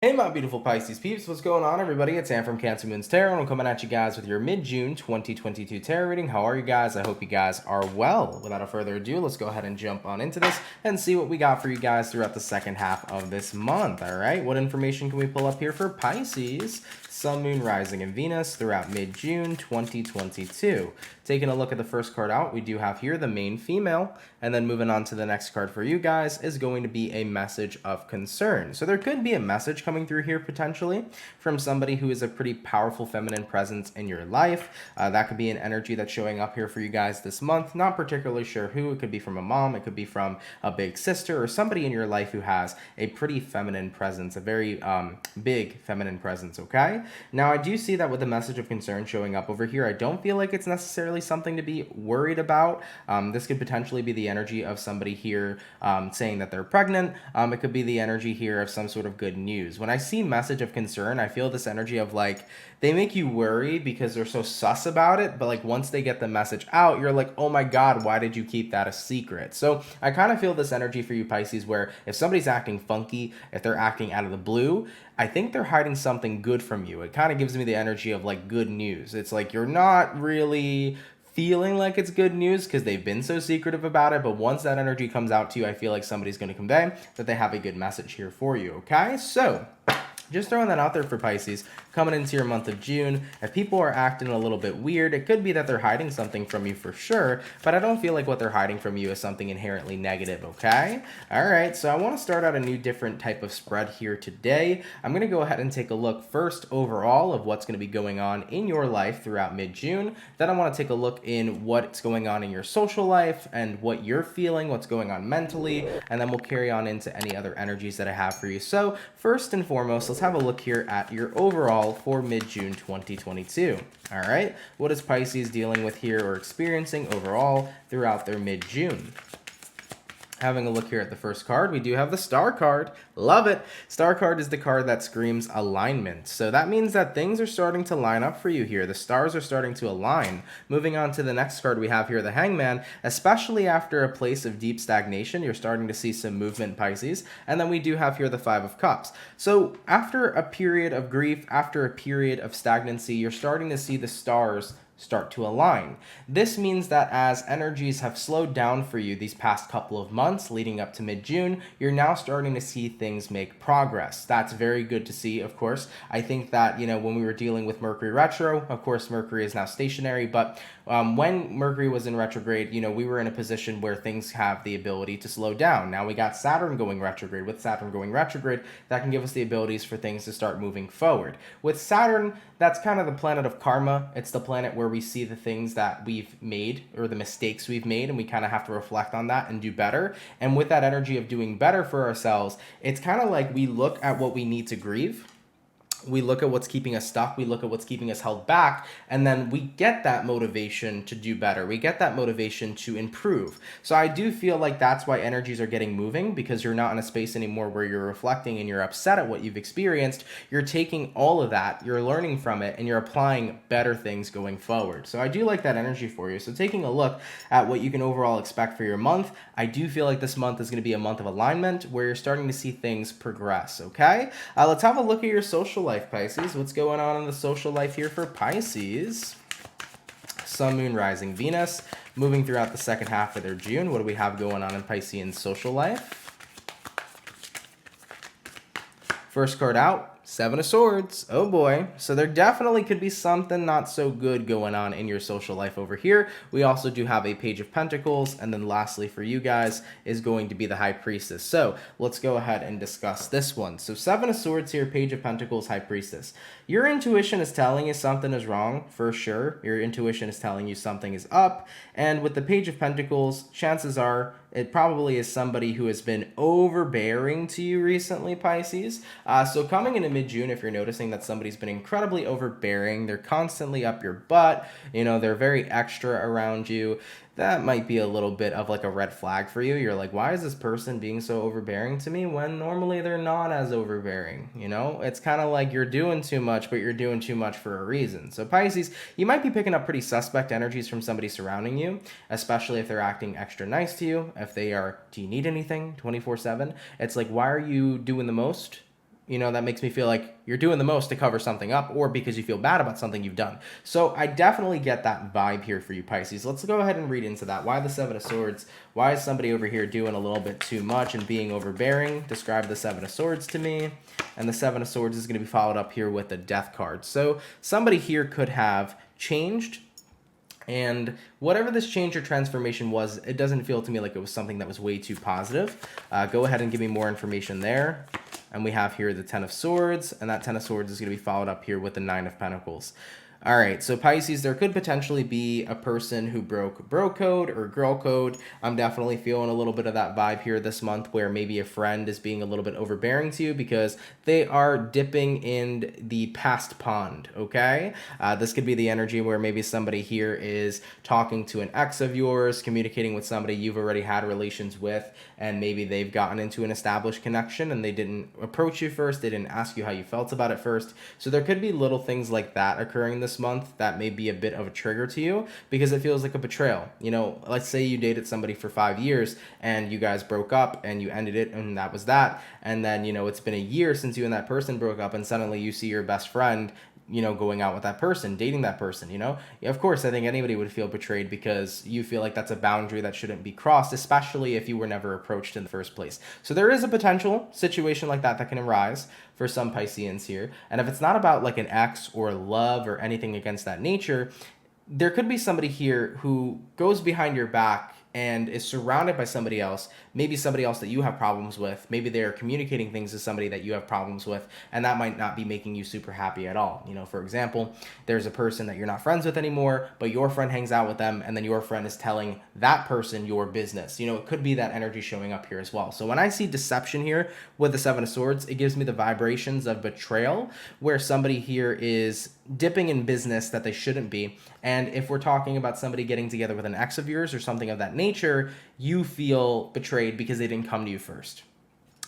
Hey my beautiful Pisces peeps, what's going on everybody? It's Sam from CancerMoonsTarot and I'm coming at you guys with your mid-June 2022 tarot reading. How are you guys? I hope you guys are well. Without further ado, let's go ahead and jump on into this and see what we got for you guys throughout the second half of this month, alright? What information can we pull up here for Pisces, Sun, Moon, Rising, and Venus throughout mid-June 2022? Taking a look at the first card out, we do have here the main female, and then moving on to the next card for you guys is going to be a message of concern. So there could be a message coming through here potentially from somebody who is a pretty powerful feminine presence in your life. That could be an energy that's showing up here for you guys this month. Not particularly sure who. It could be from a mom, it could be from a big sister, or somebody in your life who has a pretty feminine presence, a very big feminine presence, okay? Now I do see that with the message of concern showing up over here. I don't feel like it's necessarily something to be worried about. This could potentially be the energy of somebody here saying that they're pregnant. It could be the energy here of some sort of good news. When I see message of concern, I feel this energy of like, they make you worry because they're so sus about it, but like once they get the message out, you're like, oh my God, why did you keep that a secret? So I kind of feel this energy for you Pisces where if somebody's acting funky, if they're acting out of the blue, I think they're hiding something good from you. It kind of gives me the energy of like good news. It's like you're not really feeling like it's good news because they've been so secretive about it, but once that energy comes out to you, I feel like somebody's going to convey that they have a good message here for you, okay? So just throwing that out there for Pisces, coming into your month of June, if people are acting a little bit weird, it could be that they're hiding something from you for sure, but I don't feel like what they're hiding from you is something inherently negative, okay? Alright, so I want to start out a new different type of spread here today. I'm going to go ahead and take a look first overall of what's going to be going on in your life throughout mid-June. Then I want to take a look in what's going on in your social life and what you're feeling, what's going on mentally, and then we'll carry on into any other energies that I have for you. So first and foremost, let's have a look here at your overall for mid-June 2022. All right, what is Pisces dealing with here or experiencing overall throughout their mid-June? Having a look here at the first card, we do have the Star card. Love it. Star card is the card that screams alignment. So that means that things are starting to line up for you here. The stars are starting to align. Moving on to the next card we have here, the Hangman. Especially after a place of deep stagnation, you're starting to see some movement, Pisces. And then we do have here the Five of Cups. So after a period of grief, after a period of stagnancy, you're starting to see the stars start to align. This means that as energies have slowed down for you these past couple of months leading up to mid-June, you're now starting to see things make progress. That's very good to see, of course. I think that, when we were dealing with Mercury retro, of course, Mercury is now stationary, but when Mercury was in retrograde, we were in a position where things have the ability to slow down. Now we got Saturn going retrograde. With Saturn going retrograde, that can give us the abilities for things to start moving forward. With Saturn, that's kind of the planet of karma. It's the planet where we see the things that we've made or the mistakes we've made, and we kind of have to reflect on that and do better. And with that energy of doing better for ourselves, it's kind of like we look at what we need to grieve. We look at what's keeping us stuck, we look at what's keeping us held back, and then we get that motivation to do better. We get that motivation to improve. So I do feel like that's why energies are getting moving, because you're not in a space anymore where you're reflecting and you're upset at what you've experienced. You're taking all of that, you're learning from it, and you're applying better things going forward. So I do like that energy for you. So taking a look at what you can overall expect for your month, I do feel like this month is going to be a month of alignment where you're starting to see things progress, okay? Let's have a look at your social life, Pisces. What's going on in the social life here for Pisces? Sun, Moon, Rising, Venus. Moving throughout the second half of their June, what do we have going on in Piscean social life? First card out, Seven of Swords. Oh boy. So there definitely could be something not so good going on in your social life over here. We also do have a Page of Pentacles. And then lastly for you guys is going to be the High Priestess. So let's go ahead and discuss this one. So Seven of Swords here, Page of Pentacles, High Priestess. Your intuition is telling you something is wrong, for sure. Your intuition is telling you something is up. And with the Page of Pentacles, chances are it probably is somebody who has been overbearing to you recently, Pisces. So coming into mid-June, if you're noticing that somebody's been incredibly overbearing, they're constantly up your butt, they're very extra around you, that might be a little bit of like a red flag for you. You're like, why is this person being so overbearing to me when normally they're not as overbearing? It's kind of like you're doing too much, but you're doing too much for a reason. So Pisces, you might be picking up pretty suspect energies from somebody surrounding you, especially if they're acting extra nice to you, if they are, do you need anything 24/7? It's like, why are you doing the most that makes me feel like you're doing the most to cover something up, or because you feel bad about something you've done. So I definitely get that vibe here for you, Pisces. Let's go ahead and read into that. Why the Seven of Swords? Why is somebody over here doing a little bit too much and being overbearing? Describe the Seven of Swords to me. And the Seven of Swords is going to be followed up here with the Death card. So somebody here could have changed, and whatever this change or transformation was, it doesn't feel to me like it was something that was way too positive. Go ahead and give me more information there. And we have here the Ten of Swords, and that Ten of Swords is going to be followed up here with the Nine of Pentacles. All right, so Pisces, there could potentially be a person who broke bro code or girl code. I'm definitely feeling a little bit of that vibe here this month, where maybe a friend is being a little bit overbearing to you because they are dipping in the past pond, okay? This could be the energy where maybe somebody here is talking to an ex of yours, communicating with somebody you've already had relations with, and maybe they've gotten into an established connection and they didn't approach you first, they didn't ask you how you felt about it first. So there could be little things like that occurring this month that may be a bit of a trigger to you, because it feels like a betrayal. Let's say you dated somebody for 5 years and you guys broke up and you ended it and that was that. And then, it's been a year since you and that person broke up, and suddenly you see your best friend going out with that person, dating that person, Of course, I think anybody would feel betrayed, because you feel like that's a boundary that shouldn't be crossed, especially if you were never approached in the first place. So there is a potential situation like that can arise for some Pisceans here. And if it's not about like an ex or love or anything against that nature, there could be somebody here who goes behind your back and is surrounded by somebody else, maybe somebody else that you have problems with. Maybe they're communicating things to somebody that you have problems with, and that might not be making you super happy at all. For example, there's a person that you're not friends with anymore, but your friend hangs out with them, and then your friend is telling that person your business. It could be that energy showing up here as well. So when I see deception here with the Seven of Swords, it gives me the vibrations of betrayal, where somebody here is dipping in business that they shouldn't be. And if we're talking about somebody getting together with an ex of yours or something of that nature, you feel betrayed because they didn't come to you first.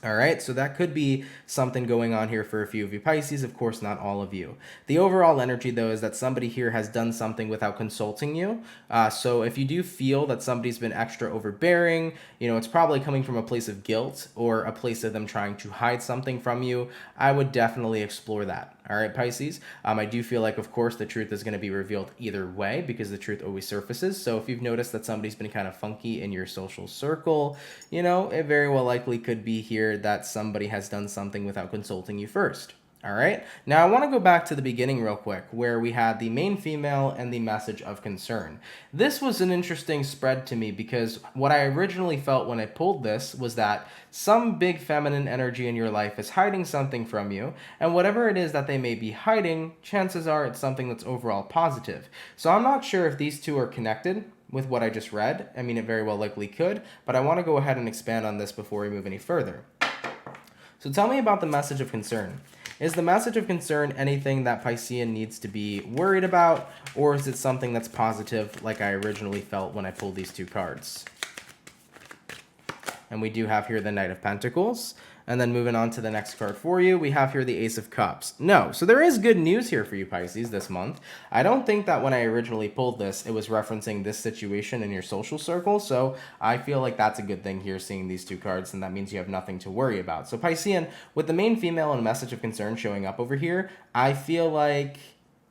All right, so that could be something going on here for a few of you Pisces, of course, not all of you. The overall energy, though, is that somebody here has done something without consulting you. So if you do feel that somebody's been extra overbearing, it's probably coming from a place of guilt or a place of them trying to hide something from you. I would definitely explore that. All right, Pisces. I do feel like, of course, the truth is going to be revealed either way, because the truth always surfaces. So if you've noticed that somebody's been kind of funky in your social circle, it very well likely could be here that somebody has done something without consulting you first. All right. Now I want to go back to the beginning real quick, where we had the main female and the message of concern. This was an interesting spread to me, because what I originally felt when I pulled this was that some big feminine energy in your life is hiding something from you, and whatever it is that they may be hiding, chances are it's something that's overall positive. So I'm not sure if these two are connected with what I just read. I mean, it very well likely could, but I want to go ahead and expand on this before we move any further. So tell me about the message of concern. Is the message of concern anything that Piscean needs to be worried about, or is it something that's positive like I originally felt when I pulled these two cards? And we do have here the Knight of Pentacles. And then moving on to the next card for you, we have here the Ace of Cups. No, so there is good news here for you Pisces this month. I don't think that when I originally pulled this, it was referencing this situation in your social circle. So I feel like that's a good thing here, seeing these two cards, and that means you have nothing to worry about. So Piscean, with the main female and message of concern showing up over here, I feel like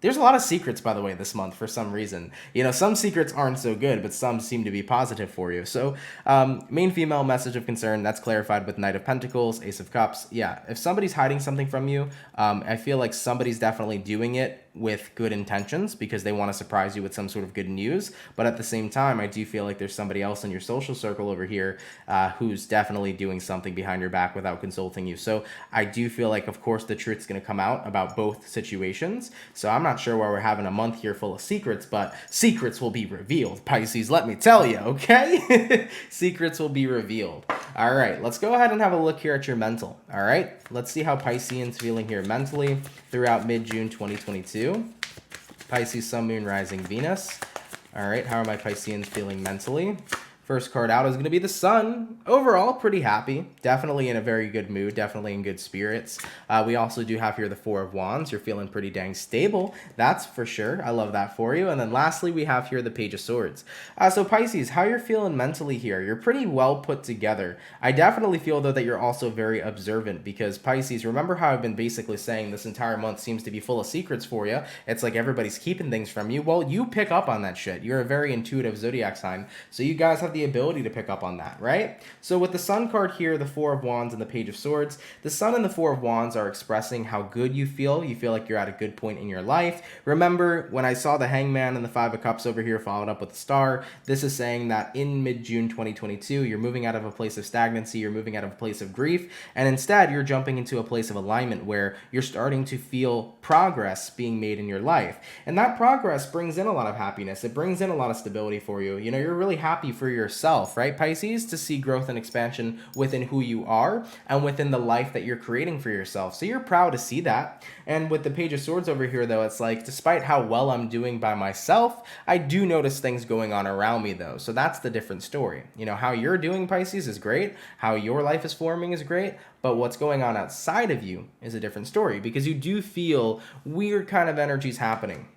there's a lot of secrets, by the way, this month for some reason. Some secrets aren't so good, but some seem to be positive for you. So main female message of concern, that's clarified with Knight of Pentacles, Ace of Cups. Yeah, if somebody's hiding something from you, I feel like somebody's definitely doing it with good intentions, because they want to surprise you with some sort of good news. But at the same time, I do feel like there's somebody else in your social circle over here who's definitely doing something behind your back without consulting you. So I do feel like, of course, the truth's going to come out about both situations. So I'm not sure why we're having a month here full of secrets, but secrets will be revealed, Pisces, let me tell you, okay? Secrets will be revealed. All right, let's go ahead and have a look here at your mental. All right, let's see how Piscean's feeling here mentally throughout mid-June 2022. Pisces, Sun, Moon, Rising, Venus. All right, how are my Pisceans feeling mentally First card out is going to be the Sun. Overall, pretty happy. Definitely in a very good mood. Definitely in good spirits. We also do have here the Four of Wands. You're feeling pretty dang stable. That's for sure. I love that for you. And then lastly, we have here the Page of Swords. So Pisces, how you're feeling mentally here? You're pretty well put together. I definitely feel, though, that you're also very observant because Pisces, remember how I've been basically saying this entire month seems to be full of secrets for you. It's like everybody's keeping things from you. Well, you pick up on that shit. You're a very intuitive zodiac sign. So you guys have the ability to pick up on that, right? So with the Sun card here, the Four of Wands and the Page of Swords, the Sun and the Four of Wands are expressing how good you feel. You feel like you're at a good point in your life. Remember, when I saw the Hangman and the Five of Cups over here followed up with the Star, this is saying that in mid-June 2022, you're moving out of a place of stagnancy, you're moving out of a place of grief, and instead you're jumping into a place of alignment where you're starting to feel progress being made in your life. And that progress brings in a lot of happiness. It brings in a lot of stability for you. You know, you're really happy for yourself, right, Pisces, to see growth and expansion within who you are and within the life that you're creating for yourself. So you're proud to see that. And with the Page of Swords over here, though, it's like, despite how well I'm doing by myself, I do notice things going on around me, though. So that's the different story. You know, how you're doing, Pisces, is great. How your life is forming is great. But what's going on outside of you is a different story because you do feel weird kind of energies happening.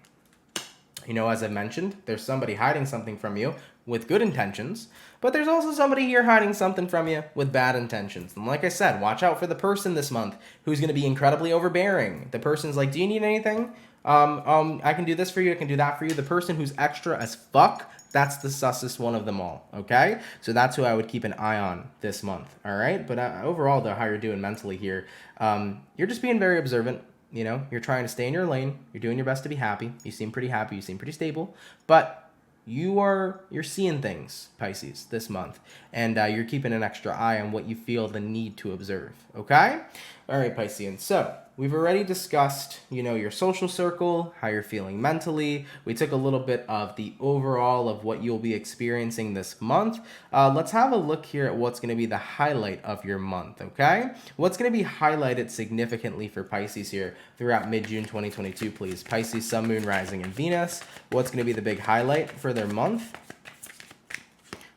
You know, as I mentioned, there's somebody hiding something from you with good intentions, but there's also somebody here hiding something from you with bad intentions. And like I said, watch out for the person this month who's going to be incredibly overbearing. The person's like, do you need anything? I can do this for you. I can do that for you. The person who's extra as fuck, that's the sussest one of them all, okay? So that's who I would keep an eye on this month, all right? But overall, though, how you're doing mentally here, you're just being very observant. You know, you're trying to stay in your lane. You're doing your best to be happy. You seem pretty happy. You seem pretty stable. But you're seeing things, Pisces, this month. And you're keeping an extra eye on what you feel the need to observe, okay? All right, Pisceans. So we've already discussed, you know, your social circle, how you're feeling mentally. We took a little bit of the overall of what you'll be experiencing this month. Let's have a look here at what's going to be the highlight of your month, okay? What's going to be highlighted significantly for Pisces here throughout mid-June 2022, please? Pisces, Sun, Moon, Rising, and Venus. What's going to be the big highlight for their month?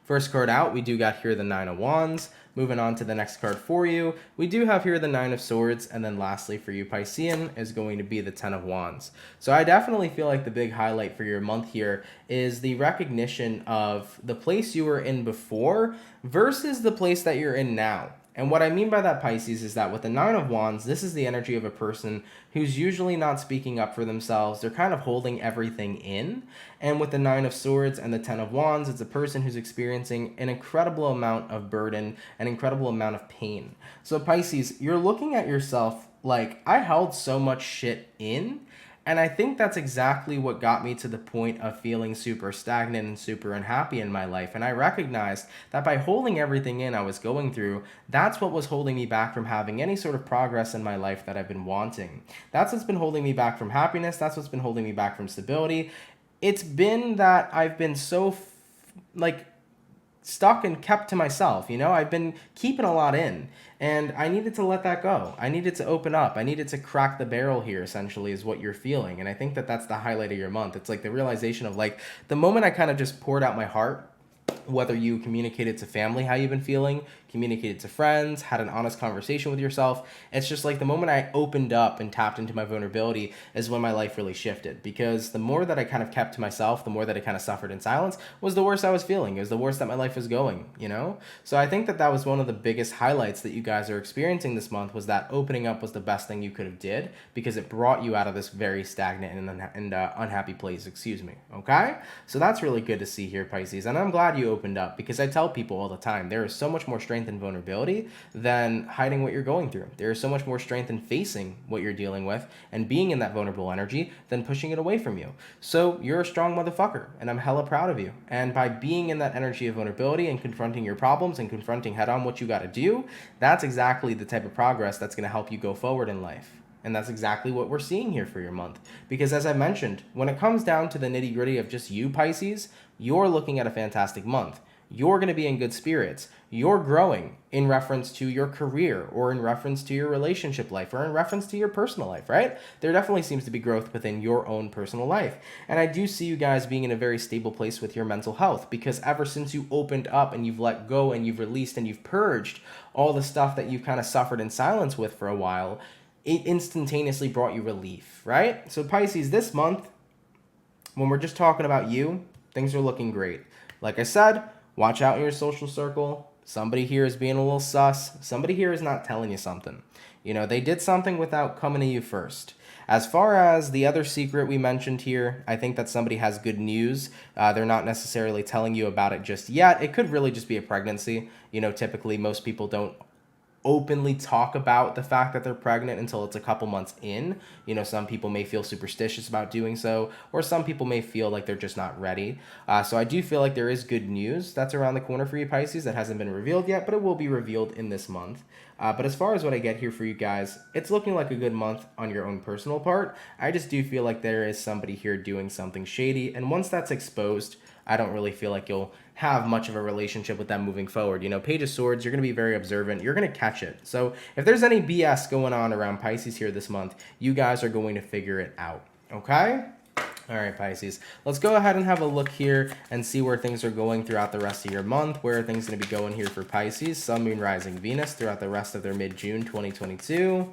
First card out, we do got here the Nine of Wands. Moving on to the next card for you, we do have here the Nine of Swords, and then lastly for you, Piscean, is going to be the Ten of Wands. So I definitely feel like the big highlight for your month here is the recognition of the place you were in before versus the place that you're in now. And what I mean by that, Pisces, is that with the Nine of Wands, this is the energy of a person who's usually not speaking up for themselves. They're kind of holding everything in. And with the Nine of Swords and the Ten of Wands, it's a person who's experiencing an incredible amount of burden, an incredible amount of pain. So Pisces, you're looking at yourself like, I held so much shit in. And I think that's exactly what got me to the point of feeling super stagnant and super unhappy in my life. And I recognized that by holding everything in I was going through, that's what was holding me back from having any sort of progress in my life that I've been wanting. That's what's been holding me back from happiness. That's what's been holding me back from stability. It's been that I've been so stuck and kept to myself. You know, I've been keeping a lot in, and I needed to let that go. I needed to open up. I needed to crack the barrel here, essentially, is what you're feeling. And I think that that's the highlight of your month. It's like the realization of like the moment I kind of just poured out my heart, whether you communicated to family how you've been feeling, communicated to friends, had an honest conversation with yourself. It's just like the moment I opened up and tapped into my vulnerability is when my life really shifted. Because the more that I kind of kept to myself, the more that I kind of suffered in silence, was the worse I was feeling. It was the worse that my life was going, you know? So I think that that was one of the biggest highlights that you guys are experiencing this month, was that opening up was the best thing you could have did, because it brought you out of this very stagnant and unhappy place, okay? So that's really good to see here, Pisces. And I'm glad you opened up, because I tell people all the time, there is so much more strength in vulnerability than hiding what you're going through. There is so much more strength in facing what you're dealing with and being in that vulnerable energy than pushing it away from you. So you're a strong motherfucker, and I'm hella proud of you. And by being in that energy of vulnerability and confronting your problems and confronting head on what you got to do, that's exactly the type of progress that's going to help you go forward in life. And that's exactly what we're seeing here for your month. Because as I mentioned, when it comes down to the nitty gritty of just you, Pisces, you're looking at a fantastic month. you're going to be in good spirits. You're growing in reference to your career or in reference to your relationship life or in reference to your personal life, right? There definitely seems to be growth within your own personal life. And I do see you guys being in a very stable place with your mental health, because ever since you opened up and you've let go and you've released and you've purged all the stuff that you've kind of suffered in silence with for a while, it instantaneously brought you relief, right? So Pisces, this month, when we're just talking about you, things are looking great. Like I said, watch out in your social circle. Somebody here is being a little sus. Somebody here is not telling you something. You know, they did something without coming to you first. As far as the other secret we mentioned here, I think that somebody has good news. They're not necessarily telling you about it just yet. It could really just be a pregnancy. You know, typically most people don't openly talk about the fact that they're pregnant until it's a couple months in. You know, some people may feel superstitious about doing so, or some people may feel like they're just not ready. So I do feel like there is good news that's around the corner for you, Pisces, that hasn't been revealed yet, but it will be revealed in this month. But as far as what I get here for you guys, it's looking like a good month on your own personal part. I just do feel like there is somebody here doing something shady, and once that's exposed, I don't really feel like you'll have much of a relationship with them moving forward. You know, Page of Swords, you're going to be very observant. You're going to catch it. So if there's any BS going on around Pisces here this month, you guys are going to figure it out. Okay? All right, Pisces. Let's go ahead and have a look here and see where things are going throughout the rest of your month. Where are things going to be going here for Pisces? Sun, Moon, Rising, Venus throughout the rest of their mid-June 2022.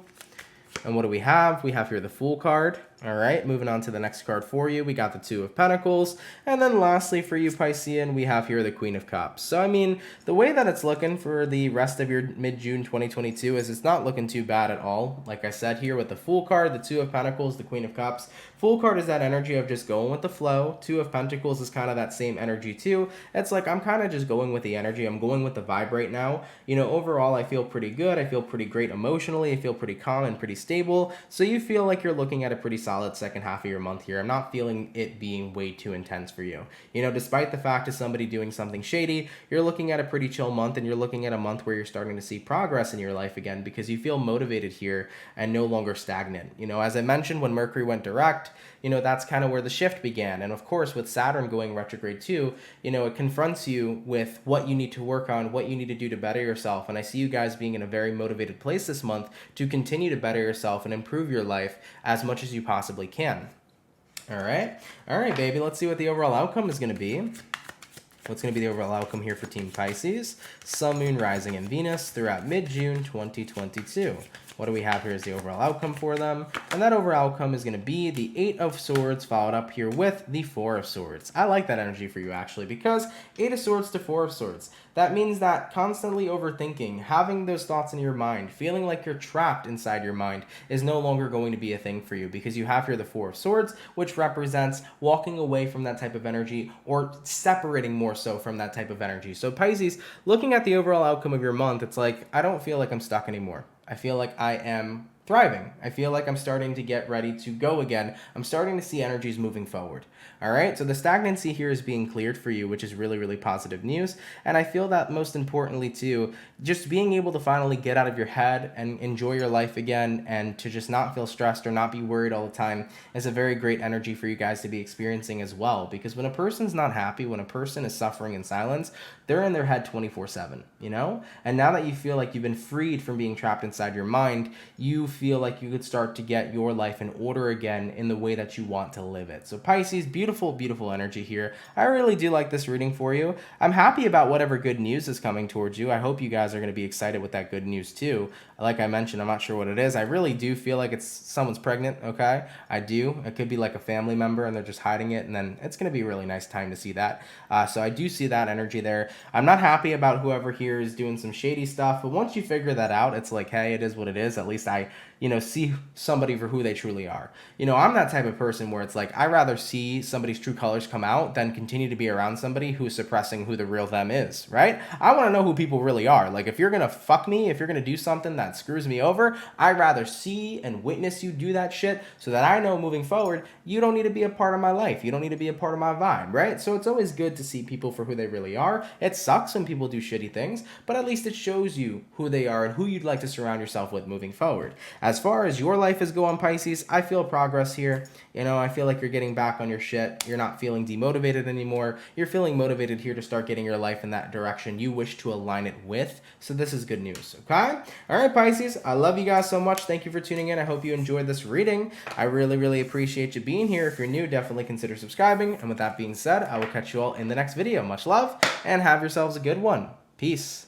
And what do we have? We have here the Fool card. All right, moving on to the next card for you. We got the Two of Pentacles. And then lastly for you, Piscean, we have here the Queen of Cups. So, I mean, the way that it's looking for the rest of your mid-June 2022 is it's not looking too bad at all. Like I said here with the Fool card, the Two of Pentacles, the Queen of Cups. Fool card is that energy of just going with the flow. Two of Pentacles is kind of that same energy too. It's like I'm kind of just going with the energy. I'm going with the vibe right now. You know, overall, I feel pretty good. I feel pretty great emotionally. I feel pretty calm and pretty stable. So you feel like you're looking at a pretty solid second half of your month here. I'm not feeling it being way too intense for you. You know, despite the fact of somebody doing something shady, you're looking at a pretty chill month, and you're looking at a month where you're starting to see progress in your life again because you feel motivated here and no longer stagnant. You know, as I mentioned, when Mercury went direct, you know, that's kind of where the shift began. And of course, with Saturn going retrograde too, you know, it confronts you with what you need to work on, what you need to do to better yourself. And I see you guys being in a very motivated place this month to continue to better yourself and improve your life as much as you possibly can. All right, baby. Let's see what the overall outcome is going to be. What's going to be the overall outcome here for Team Pisces? Sun, Moon, Rising, and Venus throughout mid-June 2022. What do we have here as the overall outcome for them? And that overall outcome is going to be the Eight of Swords followed up here with the Four of Swords. I like that energy for you, actually, because Eight of Swords to Four of Swords. That means that constantly overthinking, having those thoughts in your mind, feeling like you're trapped inside your mind is no longer going to be a thing for you, because you have here the Four of Swords, which represents walking away from that type of energy or separating more so from that type of energy. So Pisces, looking at the overall outcome of your month, it's like, I don't feel like I'm stuck anymore. I feel like I am thriving. I feel like I'm starting to get ready to go again. I'm starting to see energies moving forward. All right, so the stagnancy here is being cleared for you, which is really, really positive news. And I feel that most importantly too, just being able to finally get out of your head and enjoy your life again, and to just not feel stressed or not be worried all the time is a very great energy for you guys to be experiencing as well. Because when a person's not happy, when a person is suffering in silence, they're in their head 24/7, you know? And now that you feel like you've been freed from being trapped inside your mind, you feel like you could start to get your life in order again in the way that you want to live it. So Pisces, beautiful, beautiful energy here. I really do like this reading for you. I'm happy about whatever good news is coming towards you. I hope you guys are going to be excited with that good news too. Like I mentioned, I'm not sure what it is. I really do feel like it's someone's pregnant, okay? I do. It could be like a family member and they're just hiding it, and then it's going to be a really nice time to see that. So I do see that energy there. I'm not happy about whoever here is doing some shady stuff, but once you figure that out, it's like, hey, it is what it is. At least I, see somebody for who they truly are. I'm that type of person where it's like, I rather see somebody's true colors come out than continue to be around somebody who's suppressing who the real them is, right? I want to know who people really are. Like, if you're going to fuck me, if you're going to do something that screws me over, I'd rather see and witness you do that shit so that I know moving forward, you don't need to be a part of my life. You don't need to be a part of my vibe, right? So it's always good to see people for who they really are. It sucks when people do shitty things, but at least it shows you who they are and who you'd like to surround yourself with moving forward. As far as your life is going, Pisces, I feel progress here. You know, I feel like you're getting back on your shit. You're not feeling demotivated anymore. You're feeling motivated here to start getting your life in that direction you wish to align it with. So this is good news, okay? All right, Pisces, I love you guys so much. Thank you for tuning in. I hope you enjoyed this reading. I really, really appreciate you being here. If you're new, definitely consider subscribing. And with that being said, I will catch you all in the next video. Much love, and have yourselves a good one. Peace.